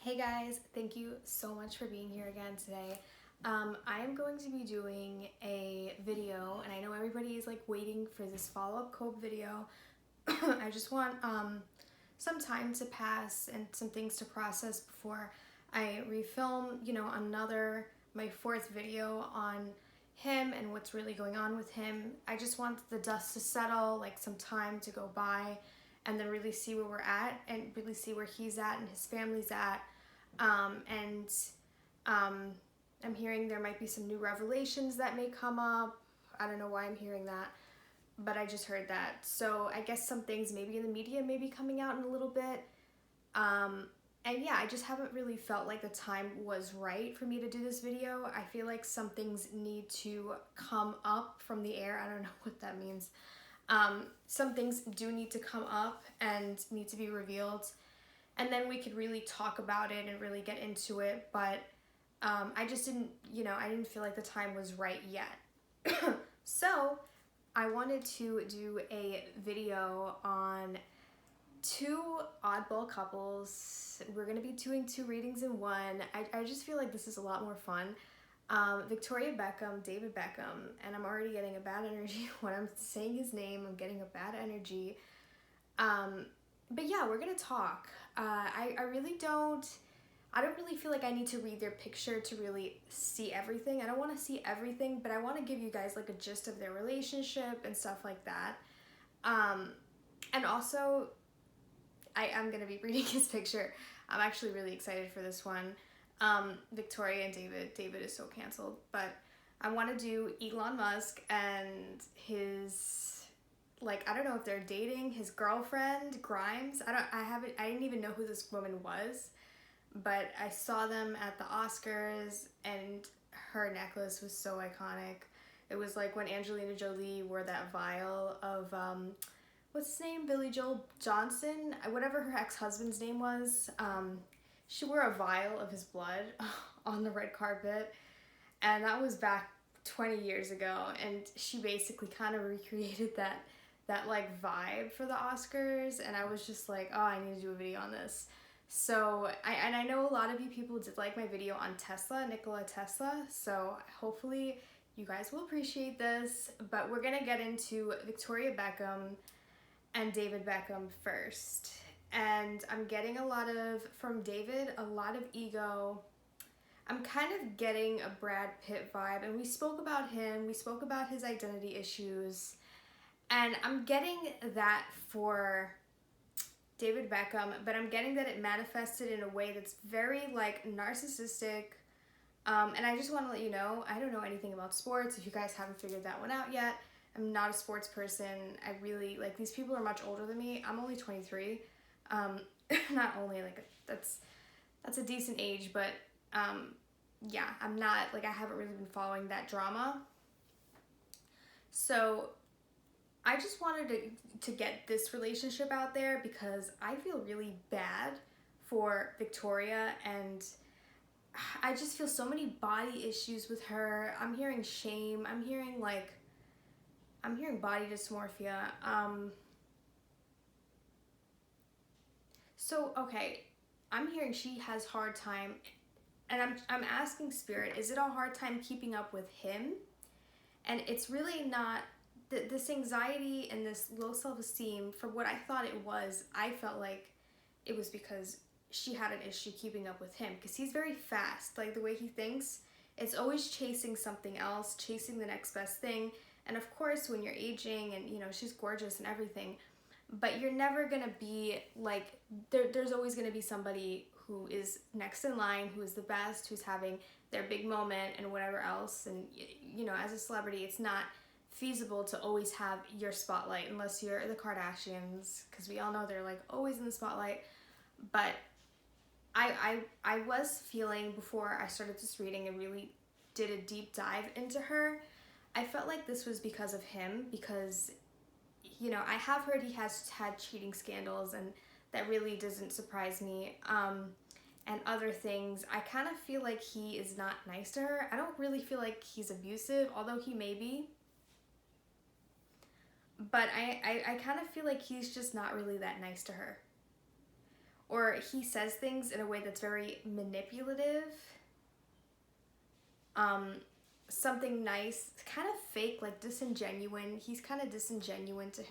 Hey guys, thank you so much for being here again today. I am going to be doing a video, and I know everybody is like waiting for this follow-up 𝒸𝒽 video. I just want some time to pass and some things to process before I refilm, my fourth video on him and what's really going on with him. I just want the dust to settle, like some time to go by, and then really see where we're at and really see where he's at and his family's at. I'm hearing there might be some new revelations that may come up. I don't know why I'm hearing that, but I just heard that. So I guess some things maybe in the media may be coming out in a little bit. And yeah, I just haven't really felt like the time was right for me to do this video. I feel like some things need to come up from the air. I don't know what that means. Some things do need to come up and need to be revealed. And then we could really talk about it and really get into it. But I just didn't, I didn't feel like the time was right yet. So I wanted to do a video on two oddball couples. We're going to be doing two readings in one. I just feel like this is a lot more fun. Victoria Beckham, David Beckham, and I'm already getting a bad energy when I'm saying his name. I'm getting a bad energy. But yeah, we're going to talk. I don't really feel like I need to read their picture to really see everything. I don't want to see everything, but I want to give you guys like a gist of their relationship and stuff like that. And also, I'm going to be reading his picture. I'm actually really excited for this one. Victoria and David. David is so canceled, but I want to do Elon Musk and his, I don't know if they're dating, his girlfriend, Grimes. I didn't even know who this woman was, but I saw them at the Oscars and her necklace was so iconic. It was like when Angelina Jolie wore that vial of, what's his name? Billy Joel Johnson? Whatever her ex-husband's name was. She wore a vial of his blood on the red carpet, and that was back 20 years ago, and she basically kind of recreated that like vibe for the Oscars, and I was just like, oh, I need to do a video on this. So I know a lot of you people did like my video on Nikola Tesla, so hopefully you guys will appreciate this. But we're gonna get into Victoria Beckham and David Beckham first. And I'm getting from David, a lot of ego. I'm kind of getting a Brad Pitt vibe, and we spoke about him, we spoke about his identity issues, and I'm getting that for David Beckham, but I'm getting that it manifested in a way that's very narcissistic. And I just want to let you know, I don't know anything about sports. If you guys haven't figured that one out yet, I'm not a sports person. I really, these people are much older than me. I'm only 23. Not only, that's a decent age, but, yeah, I'm not, I haven't really been following that drama. So I just wanted to get this relationship out there because I feel really bad for Victoria, and I just feel so many body issues with her. I'm hearing shame. I'm hearing body dysmorphia. So, okay, I'm hearing she has hard time, and I'm asking Spirit, is it a hard time keeping up with him? And it's really not, this anxiety and this low self-esteem, for what I thought it was, I felt like it was because she had an issue keeping up with him, because he's very fast. The way he thinks, it's always chasing something else, chasing the next best thing. And of course, when you're aging and, she's gorgeous and everything, but you're never going to be there's always going to be somebody who is next in line, who is the best, who's having their big moment and whatever else. And, as a celebrity, it's not feasible to always have your spotlight unless you're the Kardashians, because we all know they're always in the spotlight. But I was feeling, before I started this reading and really did a deep dive into her, I felt like this was because of him, because I have heard he has had cheating scandals, and that really doesn't surprise me. And other things, I kind of feel like he is not nice to her. I don't really feel like he's abusive, although he may be. But I kind of feel like he's just not really that nice to her. or he says things in a way that's very manipulative. Something nice, kind of fake, like disingenuine. He's kind of disingenuine to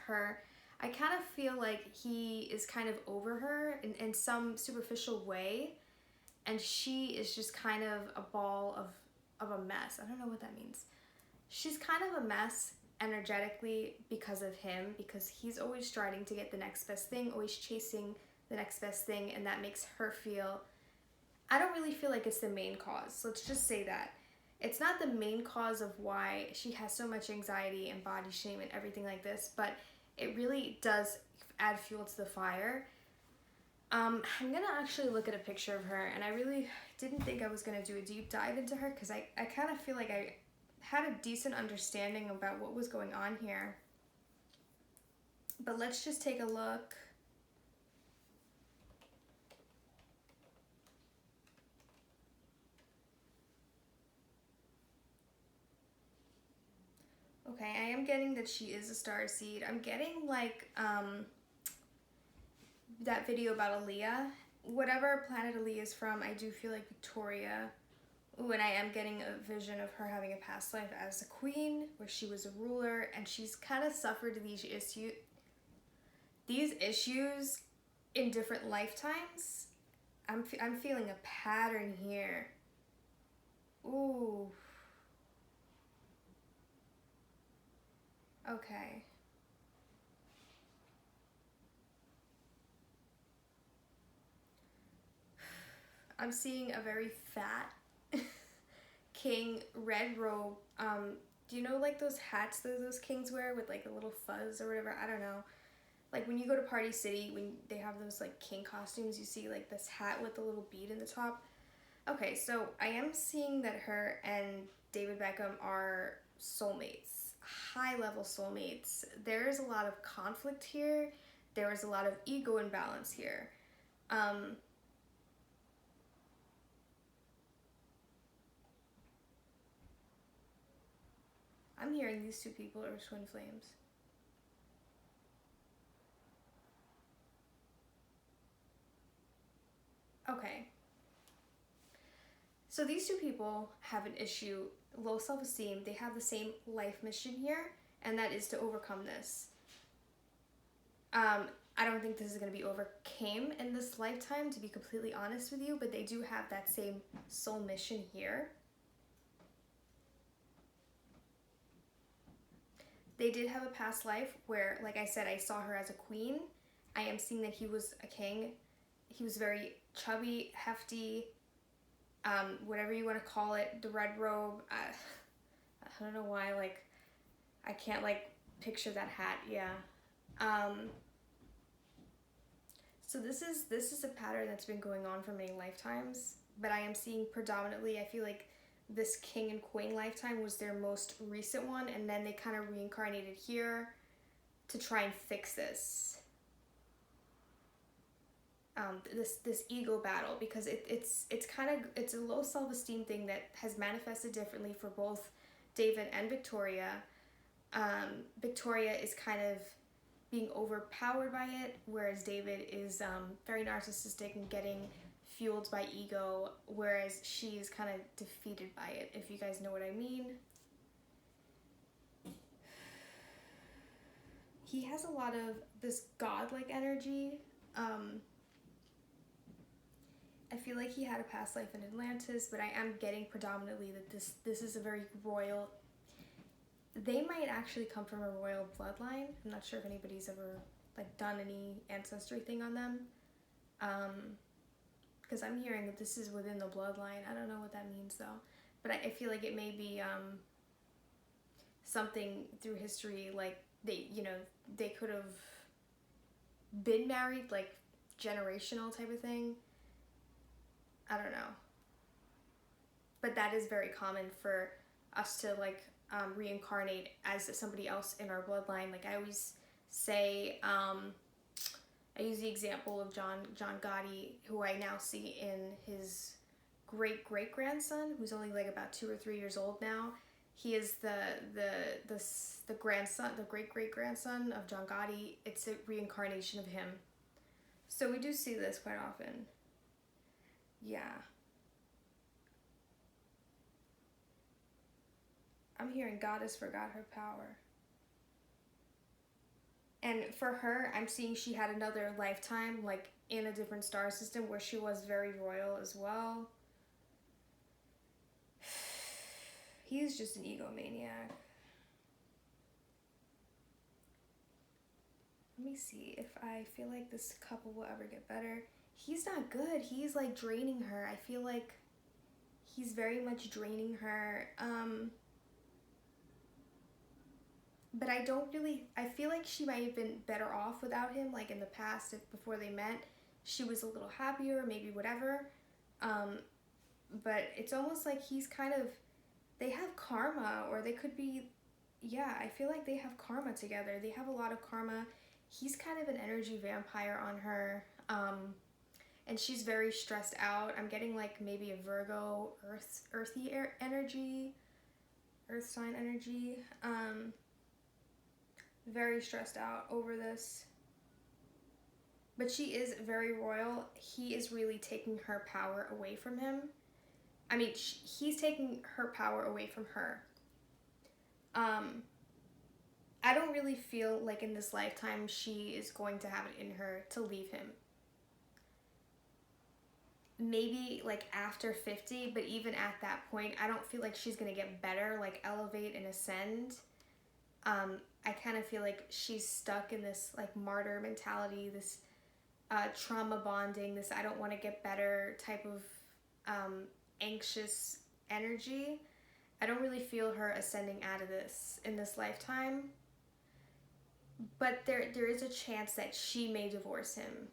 her. I kind of feel like he is kind of over her in some superficial way, and she is just kind of a ball of a mess. I don't know what that means. She's kind of a mess energetically because of him, because he's always striving to get the next best thing, always chasing the next best thing, and that makes her feel, I don't really feel like it's the main cause. Let's just say that. It's not the main cause of why she has so much anxiety and body shame and everything like this, but it really does add fuel to the fire. I'm gonna actually look at a picture of her, and I really didn't think I was gonna do a deep dive into her because I kind of feel like I had a decent understanding about what was going on here. But let's just take a look. Okay, I am getting that she is a starseed. I'm getting like that video about Aaliyah. Whatever planet Aaliyah is from, I do feel like Victoria. Ooh, and I am getting a vision of her having a past life as a queen, where she was a ruler, and she's kind of suffered these issues in different lifetimes. I'm feeling a pattern here. Ooh. Okay. I'm seeing a very fat king, red robe. Do you know like those hats that those kings wear with like a little fuzz or whatever? I don't know. Like when you go to Party City, when they have those like king costumes, you see like this hat with a little bead in the top. Okay, so I am seeing that her and David Beckham are soulmates, high level soulmates. There is a lot of conflict here. There is a lot of ego imbalance here. I'm hearing these two people are twin flames. Okay. So these two people have an issue, low self-esteem. They have the same life mission here, and that is to overcome this. I don't think this is going to be overcame in this lifetime, to be completely honest with you, but they do have that same soul mission here. They did have a past life where, like I said, I saw her as a queen. I am seeing that he was a king. He was very chubby, hefty, whatever you want to call it, the red robe. I don't know why, like, I can't, like, picture that hat, yeah. So this is a pattern that's been going on for many lifetimes, but I am seeing predominantly, I feel like this king and queen lifetime was their most recent one, and then they kind of reincarnated here to try and fix this. This ego battle, because it's a low self-esteem thing that has manifested differently for both David and Victoria. Victoria is kind of being overpowered by it, whereas David is very narcissistic and getting fueled by ego, whereas she's kind of defeated by it, if you guys know what I mean. He has a lot of this godlike energy. I feel like he had a past life in Atlantis, but I am getting predominantly that this is a very royal. They might actually come from a royal bloodline. I'm not sure if anybody's ever like done any ancestry thing on them. Because I'm hearing that this is within the bloodline. I don't know what that means though, but I feel like it may be something through history, like they could have been married, like generational type of thing. I don't know, but that is very common for us to like reincarnate as somebody else in our bloodline. Like I always say, I use the example of John Gotti, who I now see in his great-great-grandson, who's only like about 2 or 3 years old now. He is the grandson, the great-great-grandson of John Gotti. It's a reincarnation of him. So we do see this quite often. Yeah. I'm hearing goddess forgot her power. And for her, I'm seeing she had another lifetime, like in a different star system where she was very royal as well. He's just an egomaniac. Let me see if I feel like this couple will ever get better. He's not good. He's like draining her. I feel like he's very much draining her. But I don't really, I feel like she might have been better off without him, like in the past, if before they met, she was a little happier, maybe whatever. But it's almost like he's kind of, they have karma, or they could be, yeah, I feel like they have karma together. They have a lot of karma. He's kind of an energy vampire on her. And she's very stressed out. I'm getting like maybe a Virgo, earthy energy, earth sign energy. Very stressed out over this. But she is very royal. He is really taking her power away from him. I mean, he's taking her power away from her. I don't really feel like in this lifetime she is going to have it in her to leave him. Maybe like after 50, but even at that point, I don't feel like she's going to get better, like elevate and ascend. I kind of feel like she's stuck in this like martyr mentality, this trauma bonding, this I don't want to get better type of anxious energy. I don't really feel her ascending out of this in this lifetime. But there is a chance that she may divorce him.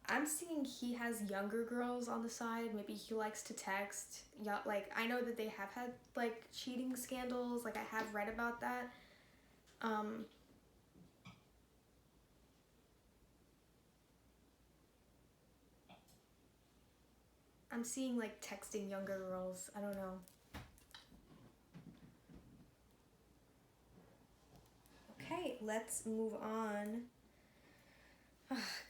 I'm seeing he has younger girls on the side. Maybe he likes to text. Yeah, like I know that they have had like cheating scandals. Like I have read about that. I'm seeing like texting younger girls. I don't know. Okay, let's move on.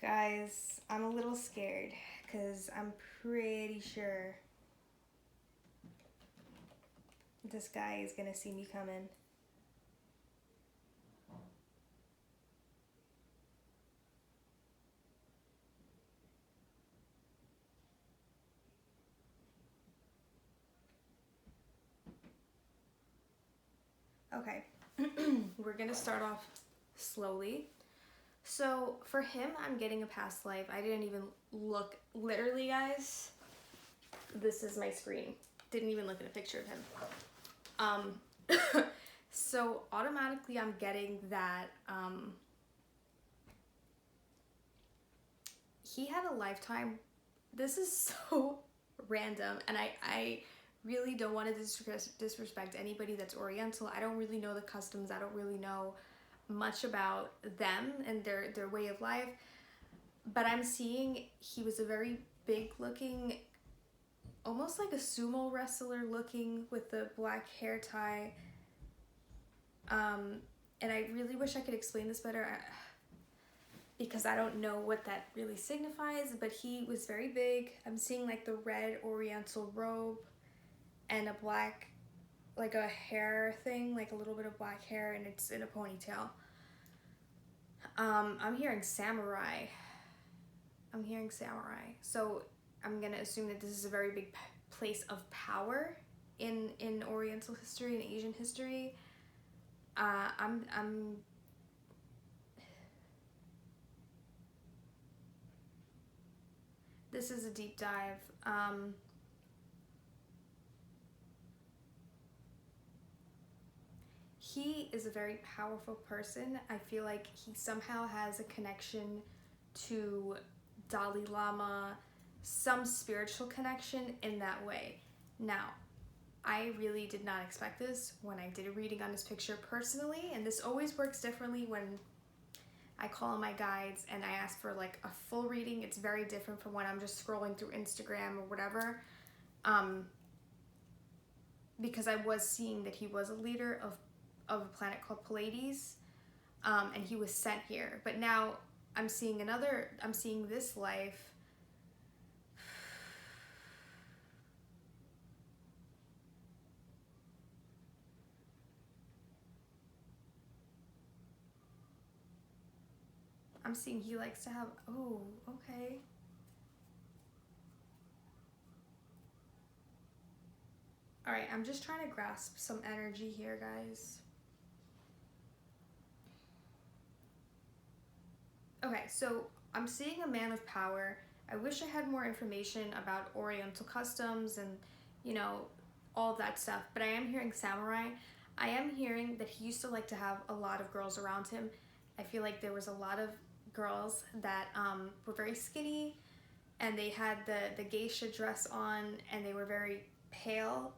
Guys, I'm a little scared because I'm pretty sure this guy is gonna see me coming. Okay, we're gonna start off slowly. So for him, I'm getting a past life. I didn't even look, literally guys, this is my screen. Didn't even look at a picture of him. So automatically I'm getting that he had a lifetime. This is so random, and I really don't want to disrespect anybody that's Oriental. I don't really know the customs. I don't really know much about them and their way of life, but I'm seeing he was a very big looking, almost like a sumo wrestler looking, with the black hair tie, and I really wish I could explain this better because I don't know what that really signifies, but he was very big. I'm seeing like the red Oriental robe and a black, like a hair thing, like a little bit of black hair, and it's in a ponytail. I'm hearing samurai. So I'm gonna assume that this is a very big place of power in Oriental history and Asian history. This is a deep dive. He is a very powerful person. I feel like he somehow has a connection to Dalai Lama, some spiritual connection in that way. Now, I really did not expect this when I did a reading on his picture personally, and this always works differently when I call on my guides and I ask for like a full reading. It's very different from when I'm just scrolling through Instagram or whatever. because I was seeing that he was a leader of a planet called 𝒸𝒽𝒄𝓇, and he was sent here. But now I'm seeing this life. I'm seeing he likes to have, oh, okay. All right, I'm just trying to grasp some energy here, guys. Okay, so I'm seeing a man of power. I wish I had more information about Oriental customs and, you know, all of that stuff, but I am hearing samurai. I am hearing that he used to like to have a lot of girls around him. I feel like there was a lot of girls that were very skinny, and they had the geisha dress on, and they were very pale.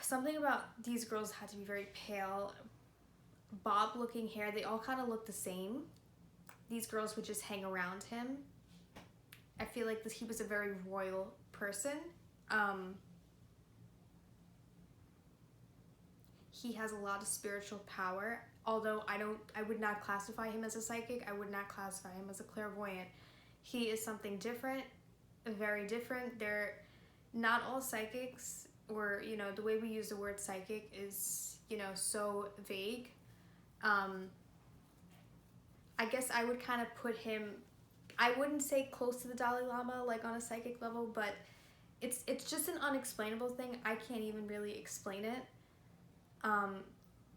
Something about these girls had to be very pale, bob looking hair. They all kind of look the same. These girls would just hang around him. I feel like he was a very royal person. He has a lot of spiritual power, although I would not classify him as a psychic. I would not classify him as a clairvoyant. He is something different, very different. They're not all psychics, or, you know, the way we use the word psychic is, you know, so vague. I guess I would kind of put him, I wouldn't say close to the Dalai Lama, like on a psychic level, but it's just an unexplainable thing. I can't even really explain it.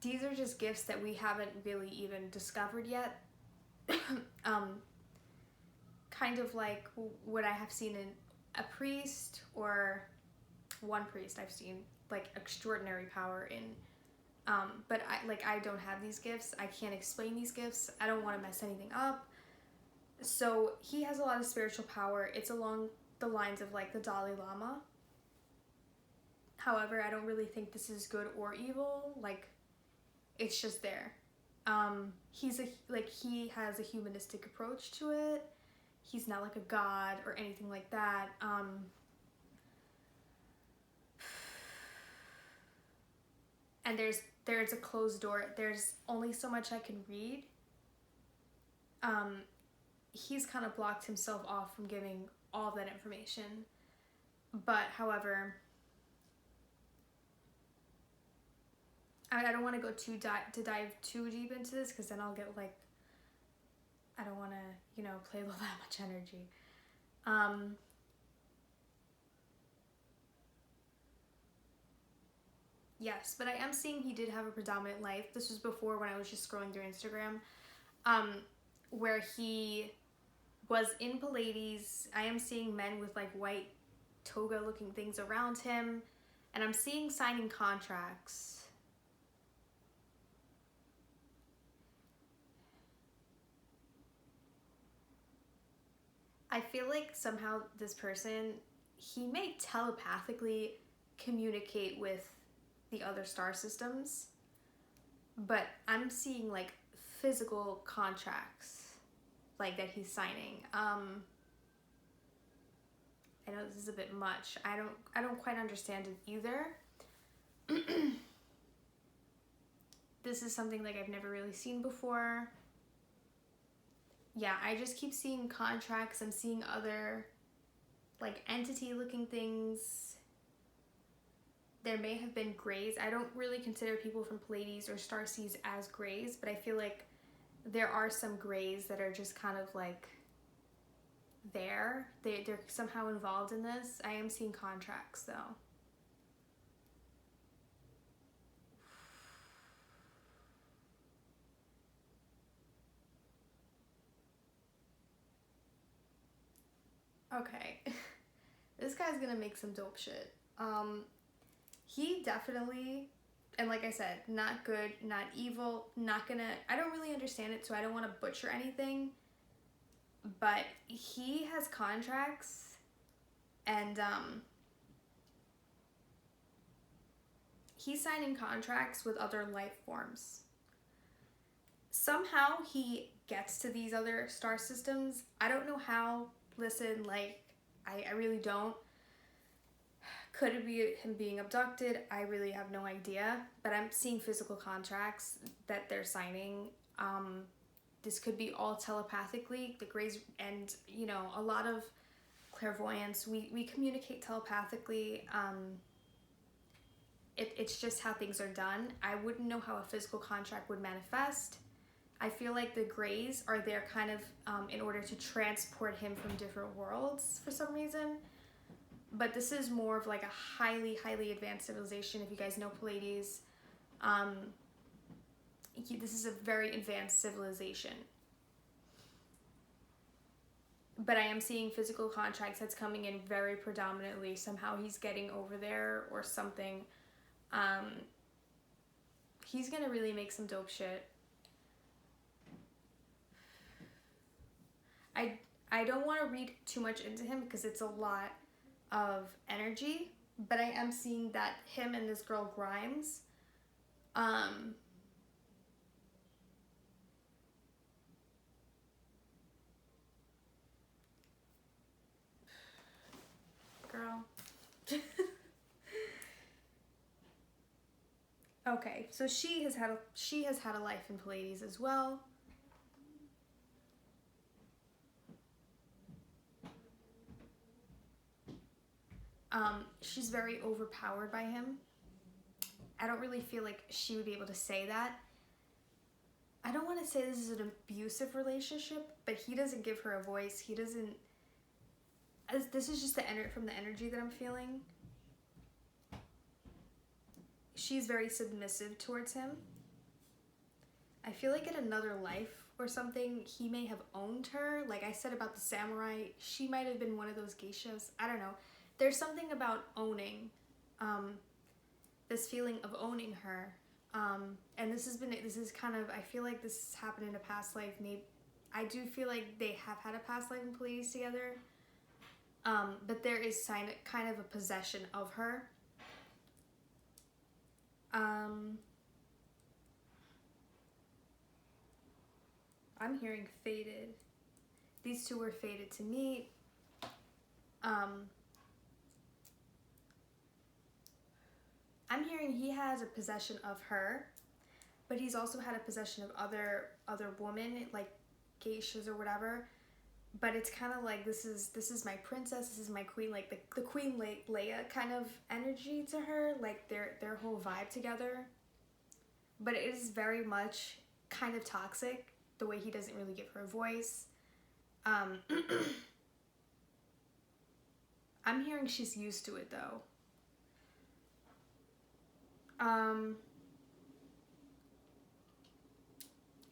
These are just gifts that we haven't really even discovered yet. Kind of like what I have seen in a priest, or one priest I've seen like extraordinary power in. But I don't have these gifts. I can't explain these gifts. I don't want to mess anything up. So he has a lot of spiritual power. It's along the lines of like the Dalai Lama. However, I don't really think this is good or evil. Like, it's just there. He has a humanistic approach to it. He's not like a god or anything like that. And there's a closed door. There's only so much I can read. He's kind of blocked himself off from giving all of that information. But, however, I don't want to go dive too deep into this, because then I'll get like, I don't want to, you know, play with that much energy. Yes, but I am seeing he did have a predominant life. This was before, when I was just scrolling through Instagram, where he was in 𝒸𝒽𝒄𝓇. I am seeing men with like white toga looking things around him, and I'm seeing signing contracts. I feel like somehow this person, he may telepathically communicate with the other star systems, but I'm seeing like physical contracts like that he's signing. I know this is a bit much. I don't quite understand it either. This is something like I've never really seen before. Yeah, I just keep seeing contracts. I'm seeing other like entity looking things. There may have been grays. I don't really consider people from 𝒸𝒽𝒄𝓇 or starseeds as grays, but I feel like there are some grays that are just kind of like there. They're somehow involved in this. I am seeing contracts though. Okay. This guy's gonna make some dope shit. He definitely, and like I said, not good, not evil, I don't really understand it, so I don't want to butcher anything, but he has contracts, and he's signing contracts with other life forms. Somehow he gets to these other star systems. I don't know how. Listen, like, I really don't. Could it be him being abducted? I really have no idea, but I'm seeing physical contracts that they're signing. This could be all telepathically, the Greys, and you know, a lot of clairvoyance. We communicate telepathically. It's just how things are done. I wouldn't know how a physical contract would manifest. I feel like the Greys are there kind of in order to transport him from different worlds for some reason. But this is more of like a highly, highly advanced civilization. If you guys know 𝒸𝒽𝒄, this is a very advanced civilization. But I am seeing physical contracts that's coming in very predominantly. Somehow he's getting over there or something. He's gonna really make some dope shit. I don't want to read too much into him because it's a lot of energy, but I am seeing that him and this girl Grimes, girl. Okay, so she has had a life in 𝒸𝒽𝒄 as well. She's very overpowered by him. I don't really feel like she would be able to say that. I don't want to say this is an abusive relationship, but he doesn't give her a voice. He doesn't. This is just from the energy that I'm feeling. She's very submissive towards him. I feel like in another life or something, he may have owned her. Like I said about the samurai, she might have been one of those geishas. I don't know. There's something about owning, this feeling of owning her. And this is kind of, I feel like this happened in a past life. Maybe I do feel like they have had a past life in 𝒸𝒽𝒄 together. But there is kind of a possession of her. I'm hearing fated. These two were fated to meet. I'm hearing he has a possession of her, but he's also had a possession of other women, like geishas or whatever. But it's kind of like this is my princess, this is my queen, like the Queen Leia kind of energy to her, like their whole vibe together. But it is very much kind of toxic, the way he doesn't really give her a voice. I'm hearing she's used to it though.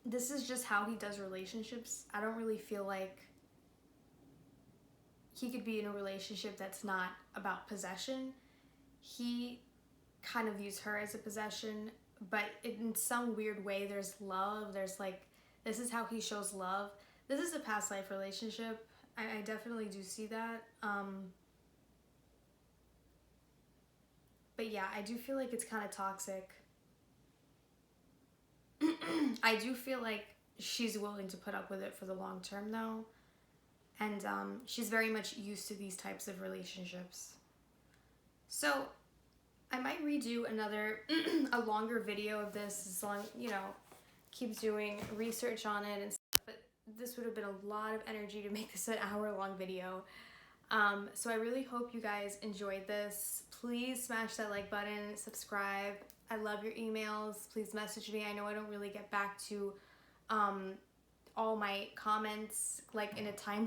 This is just how he does relationships. I don't really feel like he could be in a relationship that's not about possession. He kind of views her as a possession, but in some weird way there's love. There's like, this is how he shows love. This is a past life relationship. I definitely do see that. But yeah, I do feel like it's kind of toxic. I do feel like she's willing to put up with it for the long term though. And she's very much used to these types of relationships. So I might redo a longer video of this as long, keep doing research on it and stuff. But this would have been a lot of energy to make this an hour-long video. So I really hope you guys enjoyed this. Please smash that like button, subscribe. I love your emails. Please message me. I know I don't really get back to all my comments like in a time